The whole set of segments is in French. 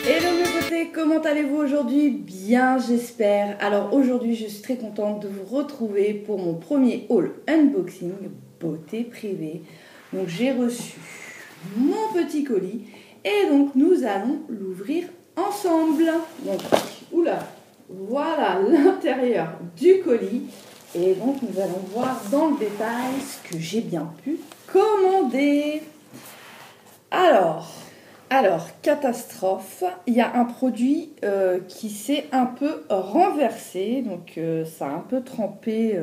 Hello mes beautés, comment allez-vous aujourd'hui? Bien j'espère. Alors aujourd'hui je suis très contente de vous retrouver pour mon premier haul unboxing beauté privée. Donc j'ai reçu mon petit colis et donc nous allons l'ouvrir ensemble. Donc oula, voilà l'intérieur du colis et donc nous allons voir dans le détail ce que j'ai bien pu commander. Alors, catastrophe, il y a un produit qui s'est un peu renversé, donc ça a un peu trempé,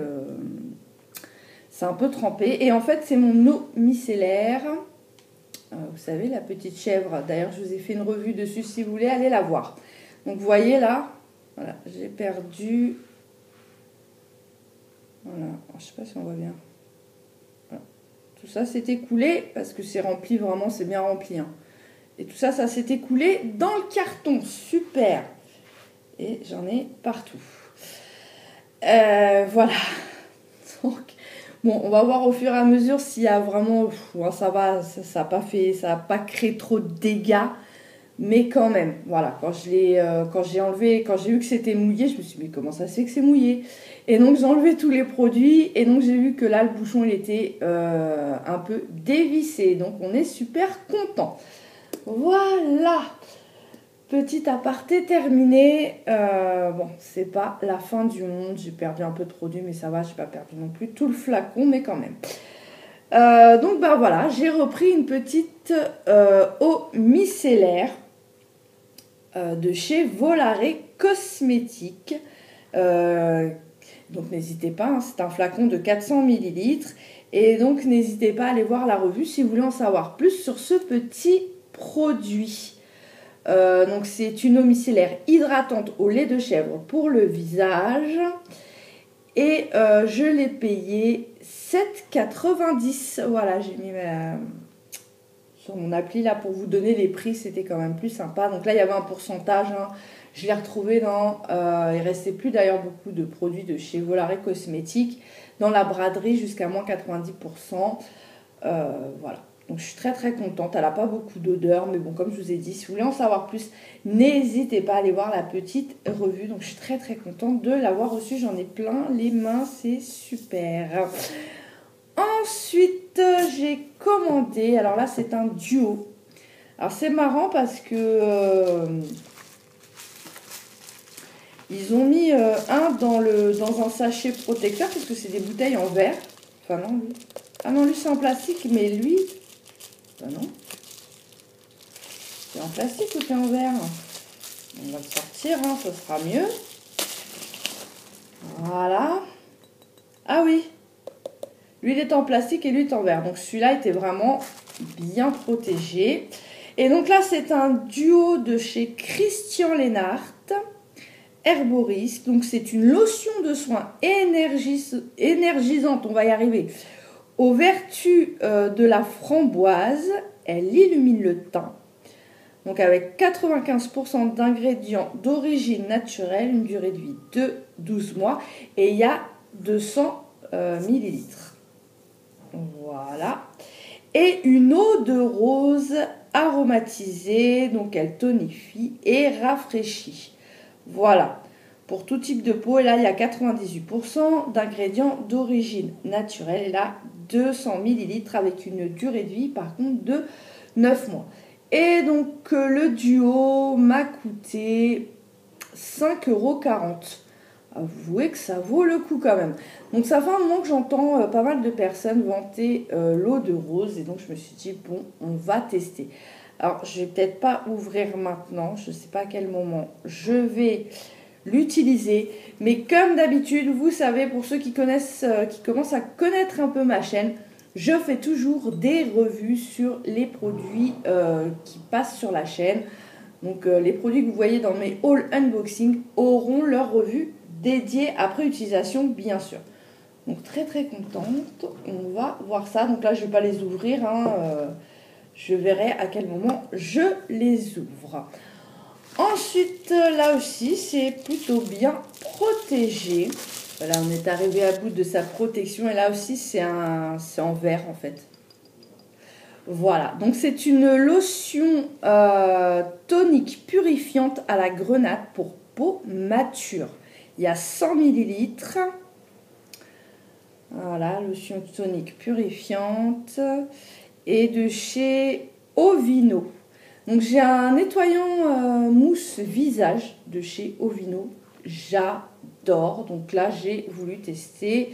et en fait c'est mon eau micellaire, vous savez la petite chèvre, d'ailleurs je vous ai fait une revue dessus si vous voulez aller la voir. Donc vous voyez là, voilà, j'ai perdu, voilà, je ne sais pas si on voit bien, voilà. Tout ça s'est écoulé parce que c'est rempli vraiment, c'est bien rempli, hein. Et tout ça, ça s'est écoulé dans le carton. Super. Et j'en ai partout. Voilà. Donc, bon, on va voir au fur et à mesure s'il y a vraiment... ça va, ça n'a pas créé trop de dégâts. Mais quand même, voilà. Quand j'ai enlevé, quand j'ai vu que c'était mouillé, je me suis dit, mais comment ça se fait que c'est mouillé? Et donc, j'ai enlevé tous les produits. Et donc, j'ai vu que là, le bouchon, il était un peu dévissé. Donc, on est super content. Voilà, petit aparté terminé. Bon, c'est pas la fin du monde. J'ai perdu un peu de produit, mais ça va, j'ai pas perdu non plus tout le flacon, mais quand même. Donc, bah voilà, j'ai repris une petite eau micellaire de chez Volare Cosmétiques. Donc, n'hésitez pas, hein, c'est un flacon de 400 ml. Et donc, n'hésitez pas à aller voir la revue si vous voulez en savoir plus sur ce petit produit. Donc c'est une eau micellaire hydratante au lait de chèvre pour le visage et je l'ai payé 7,90 €. Voilà, j'ai mis sur mon appli là pour vous donner les prix, c'était quand même plus sympa. Donc là il y avait un pourcentage, hein. Je l'ai retrouvé dans il restait plus d'ailleurs beaucoup de produits de chez Volare Cosmétiques dans la braderie jusqu'à moins 90%. Voilà. Donc je suis très très contente, elle n'a pas beaucoup d'odeur, mais bon, comme je vous ai dit, si vous voulez en savoir plus, n'hésitez pas à aller voir la petite revue. Donc je suis très très contente de l'avoir reçue, j'en ai plein les mains, c'est super. Ensuite, j'ai commandé, alors là c'est un duo. Alors c'est marrant parce que ils ont mis un dans un sachet protecteur, parce que c'est des bouteilles en verre. Enfin non, lui. Ah non, lui c'est en plastique, mais lui... Ben non. C'est en plastique ou c'est en verre? On va le sortir, hein, ça sera mieux. Voilà. Ah oui. Lui, il est en plastique et lui, il est en verre. Donc, celui-là était vraiment bien protégé. Et donc là, c'est un duo de chez Christian Lennart. Herboris. Donc, c'est une lotion de soin énergisante. On va y arriver. Aux vertus de la framboise, elle illumine le teint. Donc avec 95% d'ingrédients d'origine naturelle, une durée de vie de 12 mois. Et il y a 200 millilitres. Voilà. Et une eau de rose aromatisée. Donc elle tonifie et rafraîchit. Voilà. Pour tout type de peau, et là il y a 98% d'ingrédients d'origine naturelle, et là 200 ml avec une durée de vie par contre de 9 mois. Et donc le duo m'a coûté 5,40 €. Avouez que ça vaut le coup quand même. Donc ça fait un moment que j'entends pas mal de personnes vanter l'eau de rose, et donc je me suis dit bon, on va tester. Alors je vais peut-être pas ouvrir maintenant, je ne sais pas à quel moment je vais l'utiliser, mais comme d'habitude, vous savez, pour ceux qui connaissent, qui commencent à connaître un peu ma chaîne, je fais toujours des revues sur les produits qui passent sur la chaîne. Donc les produits que vous voyez dans mes haul unboxing auront leur revue dédiée après utilisation, bien sûr. Donc très très contente, on va voir ça. Donc là je ne vais pas les ouvrir, hein, je verrai à quel moment je les ouvre. Ensuite, là aussi, c'est plutôt bien protégé. Voilà, on est arrivé à bout de sa protection. Et là aussi, c'est en verre, en fait. Voilà, donc c'est une lotion tonique purifiante à la grenade pour peau mature. Il y a 100 millilitres. Voilà, lotion tonique purifiante. Et de chez Ovino. Donc j'ai un nettoyant mousse visage de chez Ovino. J'adore. Donc là, j'ai voulu tester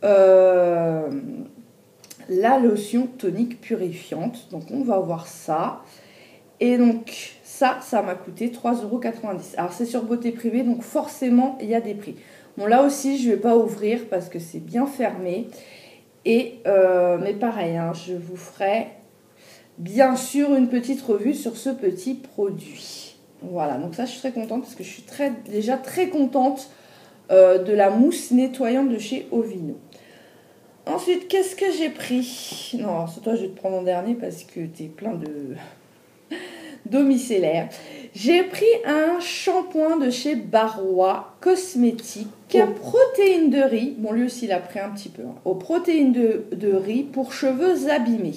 la lotion tonique purifiante. Donc on va voir ça. Et donc ça m'a coûté 3,90 €. Alors c'est sur Beauté Privée, donc forcément il y a des prix. Bon là aussi je ne vais pas ouvrir parce que c'est bien fermé. Et mais pareil, hein, je vous ferai bien sûr une petite revue sur ce petit produit. Voilà, donc ça je suis très contente parce que je suis déjà très contente de la mousse nettoyante de chez Ovino. Ensuite, qu'est-ce que j'ai pris? Non, c'est toi, je vais te prendre en dernier parce que tu es plein d'eau micellaire. J'ai pris un shampoing de chez Barrois Cosmétiques aux protéines de riz. Bon, lui aussi, il a pris un petit peu. Hein, aux protéines de riz pour cheveux abîmés.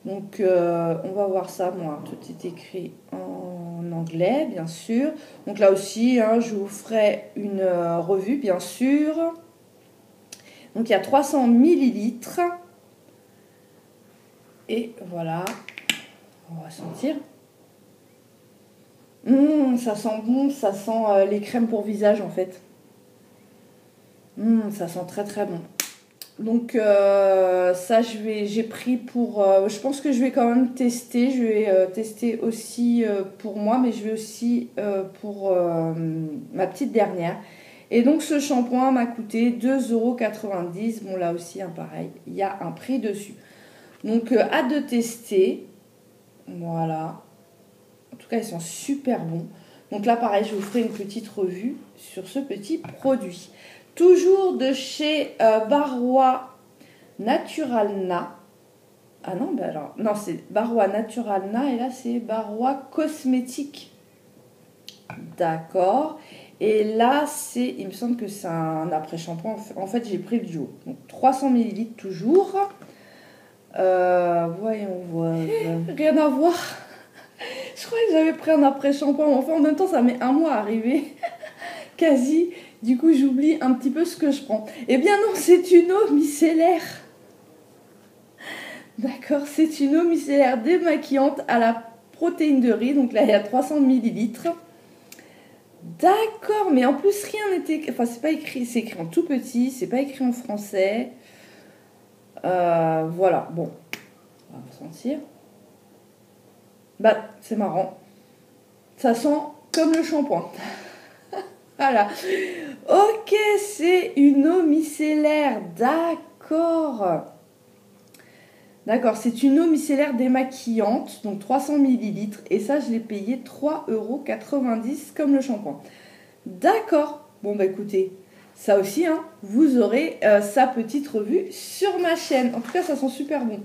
Donc, on va voir ça. Moi, tout est écrit en anglais, bien sûr. Donc là aussi, hein, je vous ferai une revue, bien sûr. Donc, il y a 300 millilitres. Et voilà. On va sentir. Ça sent bon, ça sent les crèmes pour visage en fait. Ça sent très très bon. Donc ça j'ai pris pour... je pense que je vais quand même tester. Je vais tester aussi pour moi, mais je vais aussi pour ma petite dernière. Et donc ce shampoing m'a coûté 2,90 €. Bon là aussi, hein, pareil, il y a un prix dessus. Donc hâte de tester. Voilà. En tout cas, ils sont super bons. Donc là, pareil, je vous ferai une petite revue sur ce petit produit. Toujours de chez Barrois Naturalna. Ah non, ben alors, non, c'est Barrois Naturalna et là, c'est Barrois Cosmétiques. D'accord. Et là, il me semble que c'est un après-shampoing. En fait, j'ai pris le duo. Donc 300 millilitres toujours. Voyons voir. Rien à voir. Je croyais que j'avais pris un après-shampoing. Enfin, en même temps, ça met un mois à arriver. Quasi. Du coup, j'oublie un petit peu ce que je prends. Eh bien non, c'est une eau micellaire. D'accord, c'est une eau micellaire démaquillante à la protéine de riz. Donc là, il y a 300 millilitres. D'accord, mais en plus, rien n'était... Enfin, c'est pas écrit... C'est écrit en tout petit. C'est pas écrit en français. Voilà, bon. On va sentir. Bah, c'est marrant. Ça sent comme le shampoing. Voilà. Ok, c'est une eau micellaire. D'accord. D'accord, c'est une eau micellaire démaquillante, donc 300 millilitres. Et ça, je l'ai payé 3,90 € comme le shampoing. D'accord. Bon, bah écoutez, ça aussi, hein, vous aurez sa petite revue sur ma chaîne. En tout cas, ça sent super bon.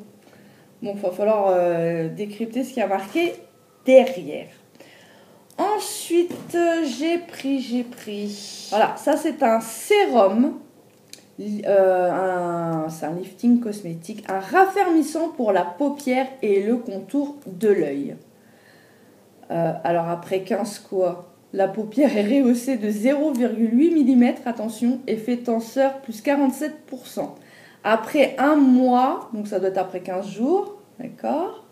Bon, il va falloir décrypter ce qui a marqué derrière. Ensuite, j'ai pris. Voilà, ça c'est un sérum. C'est un lifting cosmétique, un raffermissant pour la paupière et le contour de l'œil. Alors après 15 quoi, la paupière est rehaussée de 0,8 mm, attention, effet tenseur plus 47%. Après un mois, donc ça doit être après 15 jours, d'accord.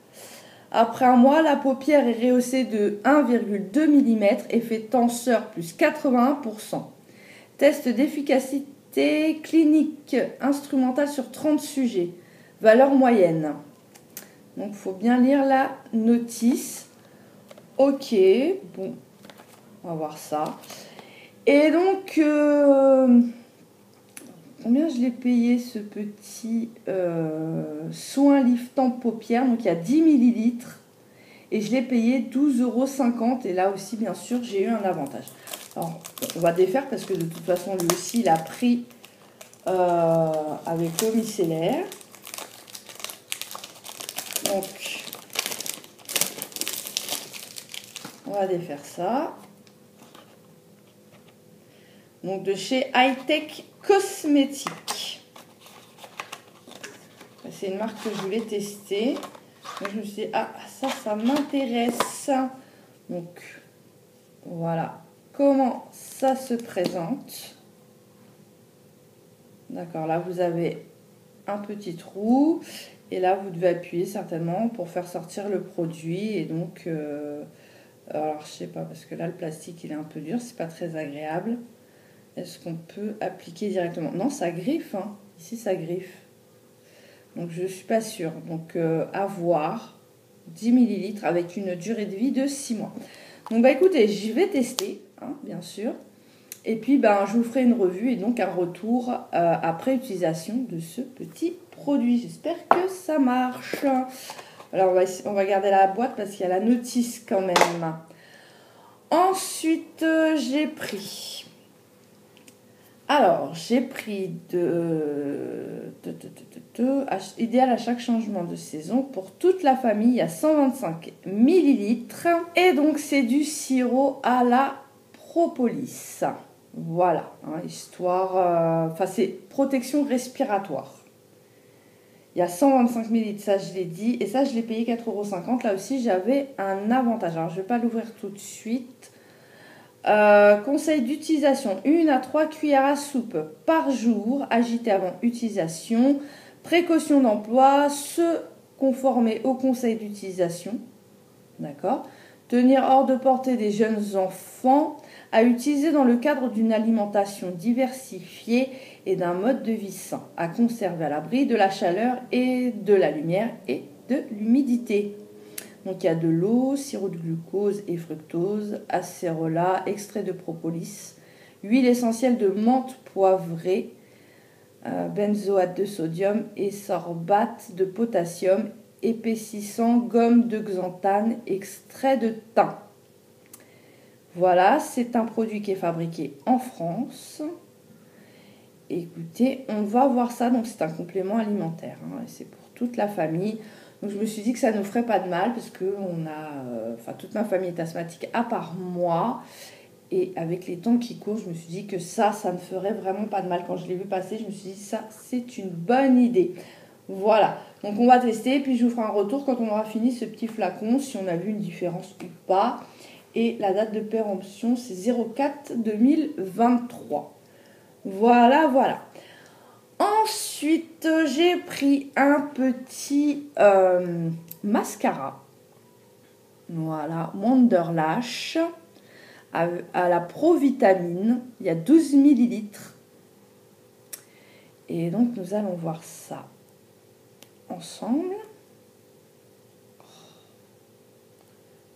Après un mois, la paupière est rehaussée de 1,2 mm, effet tenseur plus 81%. Test d'efficacité clinique instrumentale sur 30 sujets. Valeur moyenne. Donc, il faut bien lire la notice. Ok, bon, on va voir ça. Et donc, combien je l'ai payé ce petit soin liftant paupières? Donc, il y a 10 millilitres. Et je l'ai payé 12,50 €. Et là aussi, bien sûr, j'ai eu un avantage. Alors, on va défaire parce que de toute façon, lui aussi, il a pris avec l'eau micellaire. Donc, on va défaire ça. Donc, de chez High Tech Cosmétiques. c'est une marque que je voulais tester. Donc, je me suis dit, ah, ça m'intéresse. Donc, voilà comment ça se présente. D'accord, là, vous avez un petit trou. Et là, vous devez appuyer certainement pour faire sortir le produit. Et donc, alors, je sais pas, parce que là, le plastique, il est un peu dur. C'est pas très agréable. Est-ce qu'on peut appliquer directement? Non, ça griffe. Hein. Ici, ça griffe. Donc, je ne suis pas sûre. Donc, à voir. 10 ml avec une durée de vie de 6 mois. Donc, bah, écoutez, je vais tester, hein, bien sûr. Et puis, ben, je vous ferai une revue et donc un retour après utilisation de ce petit produit. J'espère que ça marche. Alors, on va garder la boîte parce qu'il y a la notice quand même. Ensuite, j'ai pris... Alors, j'ai pris idéal à chaque changement de saison pour toute la famille à 125 ml. Et donc, c'est du sirop à la propolis. Voilà, hein, histoire... Enfin, c'est protection respiratoire. Il y a 125 ml, ça je l'ai dit. Et ça, je l'ai payé 4,50 €. Là aussi, j'avais un avantage. Alors, je ne vais pas l'ouvrir tout de suite. Conseil d'utilisation, 1 à 3 cuillères à soupe par jour, agité avant utilisation. Précaution d'emploi, se conformer au conseil d'utilisation. D'accord. Tenir hors de portée des jeunes enfants, à utiliser dans le cadre d'une alimentation diversifiée et d'un mode de vie sain, à conserver à l'abri de la chaleur et de la lumière et de l'humidité. Donc il y a de l'eau, sirop de glucose et fructose, acérola, extrait de propolis, huile essentielle de menthe poivrée, benzoate de sodium et sorbate de potassium, épaississant, gomme de xanthane, extrait de thym. Voilà, c'est un produit qui est fabriqué en France. Écoutez, on va voir ça. Donc c'est un complément alimentaire, hein, et c'est pour toute la famille. Donc je me suis dit que ça ne nous ferait pas de mal parce que toute ma famille est asthmatique à part moi. Et avec les temps qui courent, je me suis dit que ça ne ferait vraiment pas de mal. Quand je l'ai vu passer, je me suis dit ça, c'est une bonne idée. Voilà, donc on va tester, puis je vous ferai un retour quand on aura fini ce petit flacon, si on a vu une différence ou pas. Et la date de péremption, c'est 04-2023. Voilà, voilà. Ensuite, j'ai pris un petit mascara. Voilà, Wonderlash à la Provitamine. Il y a 12 ml. Et donc, nous allons voir ça ensemble.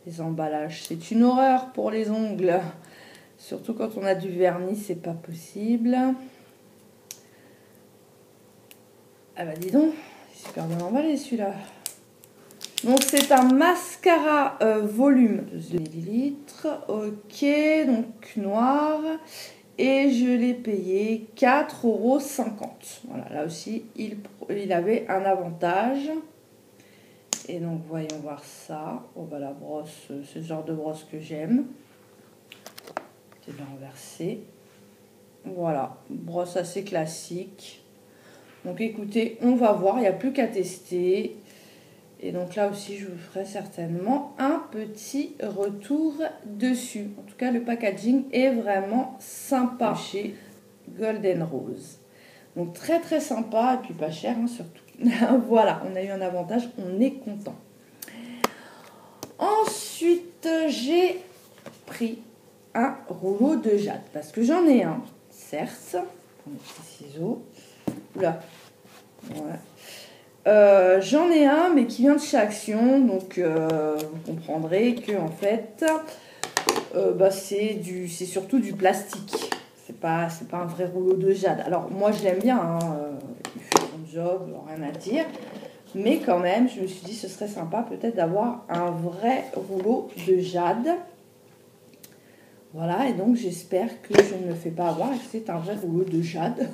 Les emballages, c'est une horreur pour les ongles. Surtout quand on a du vernis, c'est pas possible. Ah bah dis donc, c'est super bien emballé celui-là. Donc c'est un mascara volume de 2 ml. Ok, donc noir. Et je l'ai payé 4,50 €. Voilà, là aussi, il avait un avantage. Et donc, voyons voir ça. Oh, bah, la brosse, c'est le genre de brosse que j'aime. C'est bien renversé. Voilà, brosse assez classique. Donc, écoutez, on va voir. Il n'y a plus qu'à tester. Et donc, là aussi, je vous ferai certainement un petit retour dessus. En tout cas, le packaging est vraiment sympa chez Golden Rose. Donc, très, très sympa. Et puis, pas cher, hein, surtout. Voilà, on a eu un avantage, on est content. Ensuite, j'ai pris un rouleau de jade, parce que j'en ai un, certes. Mes petits ciseaux. Oula. Ouais. J'en ai un, mais qui vient de chez Action, donc vous comprendrez que en fait, c'est surtout du plastique. C'est pas un vrai rouleau de jade. Alors moi je l'aime bien, hein, il fait son job, rien à dire. Mais quand même, je me suis dit ce serait sympa peut-être d'avoir un vrai rouleau de jade. Voilà, et donc j'espère que je ne me fais pas avoir et que c'est un vrai rouleau de jade.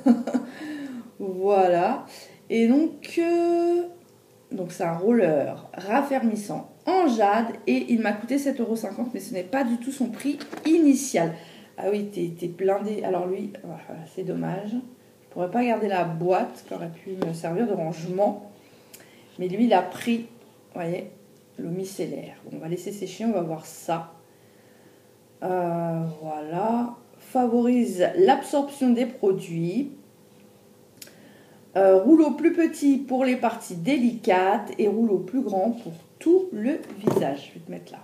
Voilà. Et donc c'est un roller raffermissant en jade et il m'a coûté 7,50 €, mais ce n'est pas du tout son prix initial. Ah oui, t'es blindé. Alors lui, voilà, c'est dommage. Je pourrais pas garder la boîte qui aurait pu me servir de rangement. Mais lui, il a pris, vous voyez, l'eau micellaire. On va laisser sécher, on va voir ça. Voilà. Favorise l'absorption des produits. Rouleau plus petit pour les parties délicates et rouleau plus grand pour tout le visage. Je vais te mettre là.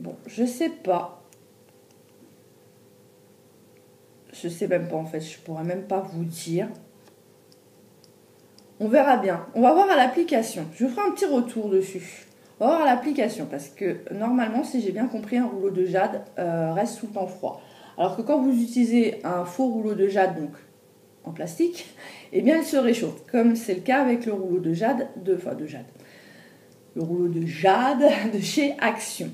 Bon, je sais pas. Je sais même pas en fait, je pourrais même pas vous dire. On verra bien. On va voir à l'application. Je vous ferai un petit retour dessus. On va voir à l'application parce que normalement, si j'ai bien compris, un rouleau de jade reste tout le temps froid. Alors que quand vous utilisez un faux rouleau de jade, donc en plastique, eh bien il se réchauffe. Comme c'est le cas avec le rouleau de jade, le rouleau de jade de chez Action.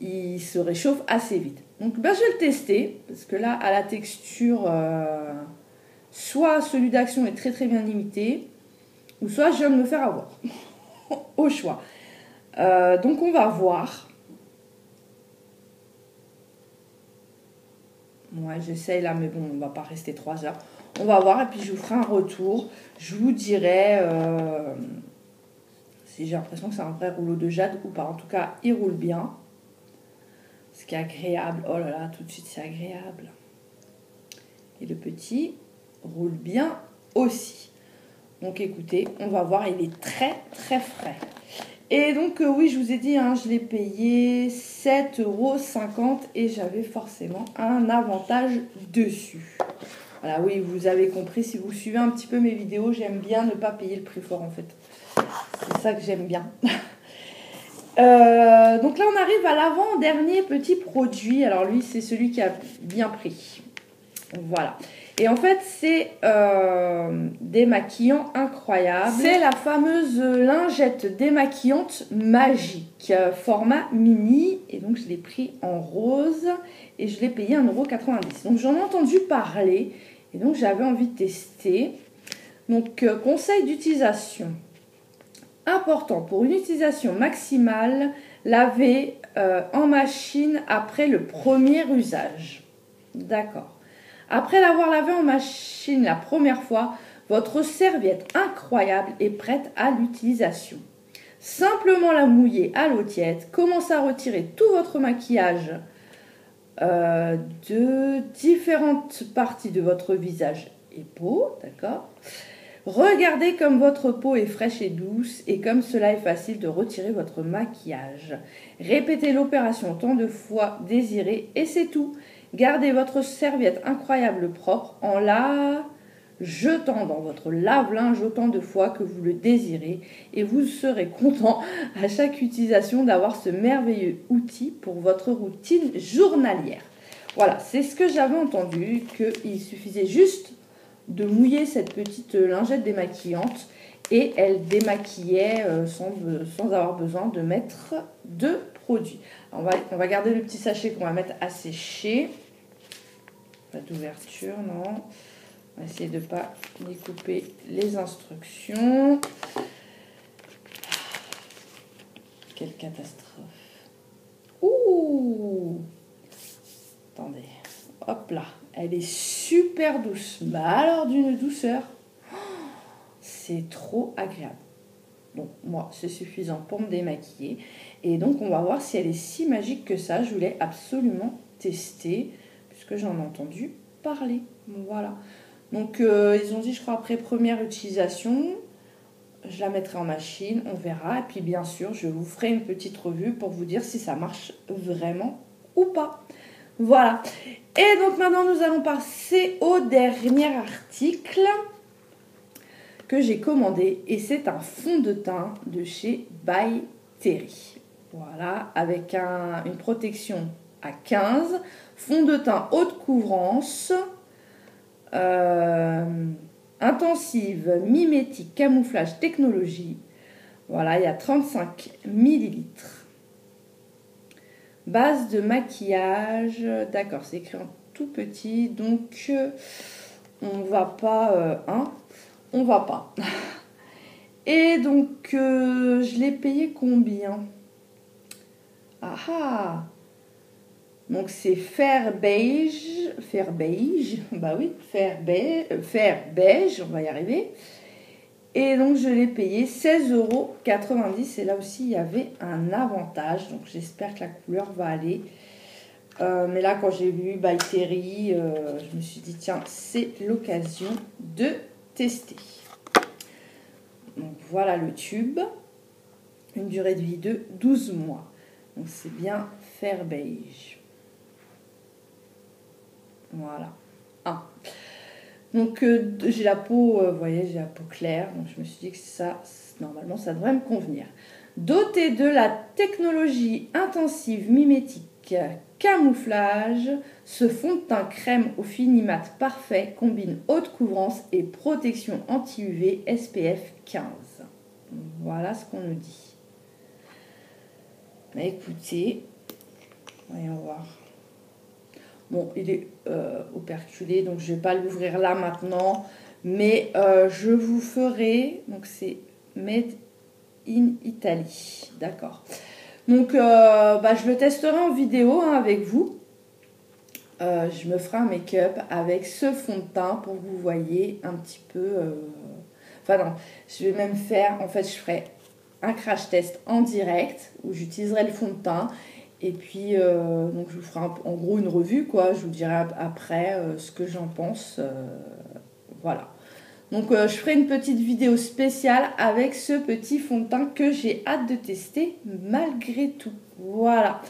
Il se réchauffe assez vite. Donc ben, je vais le tester parce que là, à la texture, soit celui d'Action est très très bien limité, ou soit je viens de me faire avoir. Au choix. Donc on va voir. Ouais, j'essaye là, mais bon, on va pas rester 3 heures. On va voir et puis je vous ferai un retour. Je vous dirai si j'ai l'impression que c'est un vrai rouleau de jade ou pas. En tout cas, il roule bien. Ce qui est agréable. Oh là là, tout de suite, c'est agréable. Et le petit roule bien aussi. Donc écoutez, on va voir, il est très très frais. Et donc oui, je vous ai dit, hein, je l'ai payé 7,50 € et j'avais forcément un avantage dessus. Voilà, oui, vous avez compris, si vous suivez un petit peu mes vidéos, j'aime bien ne pas payer le prix fort en fait. C'est ça que j'aime bien. Donc là, on arrive à l'avant-dernier petit produit. Alors lui, c'est celui qui a bien pris. Voilà. Et en fait, c'est démaquillant incroyable. C'est la fameuse lingette démaquillante magique, format mini. Et donc, je l'ai pris en rose et je l'ai payé 1,90 €. Donc, j'en ai entendu parler et donc j'avais envie de tester. Donc, conseil d'utilisation. Important, pour une utilisation maximale, laver en machine après le premier usage. D'accord. Après l'avoir lavé en machine la première fois, votre serviette incroyable est prête à l'utilisation. Simplement la mouiller à l'eau tiède, commencez à retirer tout votre maquillage de différentes parties de votre visage et peau, d'accord ? Regardez comme votre peau est fraîche et douce et comme cela est facile de retirer votre maquillage. Répétez l'opération autant de fois désirée et c'est tout. Gardez votre serviette incroyable propre en la jetant dans votre lave-linge autant de fois que vous le désirez et vous serez content à chaque utilisation d'avoir ce merveilleux outil pour votre routine journalière. Voilà, c'est ce que j'avais entendu, qu'il suffisait juste de mouiller cette petite lingette démaquillante et elle démaquillait sans avoir besoin de mettre de produit. On va garder le petit sachet qu'on va mettre à sécher. Pas d'ouverture, non. On va essayer de ne pas découper les instructions. Quelle catastrophe. Ouh! Attendez. Hop là. Elle est super douce. Bah alors d'une douceur. C'est trop agréable. Donc moi, c'est suffisant pour me démaquiller. Et donc on va voir si elle est si magique que ça. Je voulais absolument tester puisque j'en ai entendu parler. Voilà. Donc ils ont dit, je crois, après première utilisation, je la mettrai en machine, on verra. Et puis bien sûr, je vous ferai une petite revue pour vous dire si ça marche vraiment ou pas. Voilà. Et donc maintenant, nous allons passer au dernier article que j'ai commandé. Et c'est un fond de teint de chez By Terry. Voilà, avec une protection à 15. Fond de teint haute couvrance. Intensive, mimétique, camouflage, technologie. Voilà, il y a 35 ml. Base de maquillage, d'accord, c'est écrit en tout petit, donc on va pas, on va pas. Et donc, je l'ai payé combien? Ah ah! Donc c'est fer beige, bah oui, fer beige, on va y arriver. Et donc je l'ai payé 16,90 €. Et là aussi il y avait un avantage. Donc j'espère que la couleur va aller. Mais là quand j'ai vu By Terry, je me suis dit tiens, c'est l'occasion de tester. Donc voilà le tube. Une durée de vie de 12 mois. Donc c'est bien fer beige. Voilà. Ah. Donc j'ai la peau, vous voyez, j'ai la peau claire. Donc je me suis dit que ça, normalement, ça devrait me convenir. Doté de la technologie intensive mimétique camouflage, ce fond de teint crème au fini mat parfait combine haute couvrance et protection anti-UV SPF 15. Voilà ce qu'on nous dit. Écoutez, voyons voir. Bon, il est operculé, donc je ne vais pas l'ouvrir là maintenant. Mais je vous ferai, donc c'est Made in Italy, d'accord. Donc je le testerai en vidéo avec vous. Je me ferai un make-up avec ce fond de teint pour que vous voyez un petit peu... Enfin non, je vais même faire, en fait je ferai un crash test en direct où j'utiliserai le fond de teint. Et puis, donc je vous ferai en gros une revue, quoi. Je vous dirai après ce que j'en pense. Voilà. Donc, je ferai une petite vidéo spéciale avec ce petit fond de teint que j'ai hâte de tester malgré tout. Voilà.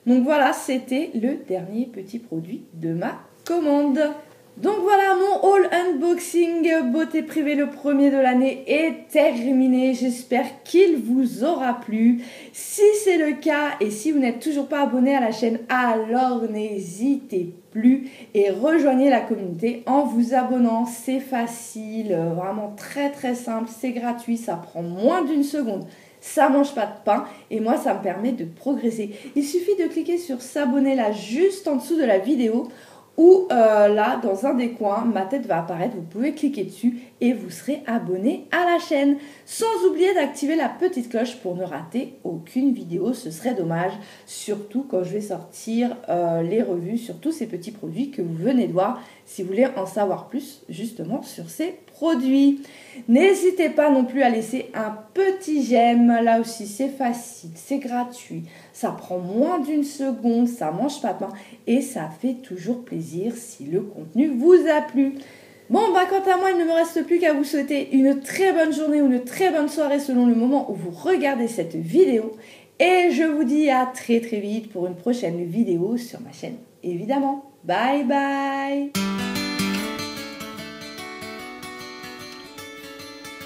Donc, voilà, c'était le dernier petit produit de ma commande. Donc voilà, mon haul unboxing beauté privée, le premier de l'année est terminé. J'espère qu'il vous aura plu. Si c'est le cas et si vous n'êtes toujours pas abonné à la chaîne, alors n'hésitez plus et rejoignez la communauté en vous abonnant. C'est facile, vraiment très très simple, c'est gratuit, ça prend moins d'une seconde. Ça mange pas de pain et moi ça me permet de progresser. Il suffit de cliquer sur s'abonner là juste en dessous de la vidéo. Ou là, dans un des coins, ma tête va apparaître, vous pouvez cliquer dessus et vous serez abonné à la chaîne. Sans oublier d'activer la petite cloche pour ne rater aucune vidéo, ce serait dommage. Surtout quand je vais sortir les revues sur tous ces petits produits que vous venez de voir, si vous voulez en savoir plus justement sur ces produits. N'hésitez pas non plus à laisser un petit j'aime, là aussi c'est facile, c'est gratuit, ça prend moins d'une seconde, ça mange pas de pain et ça fait toujours plaisir si le contenu vous a plu. Bon, quant à moi, il ne me reste plus qu'à vous souhaiter une très bonne journée ou une très bonne soirée selon le moment où vous regardez cette vidéo. Et je vous dis à très très vite pour une prochaine vidéo sur ma chaîne, évidemment. Bye bye!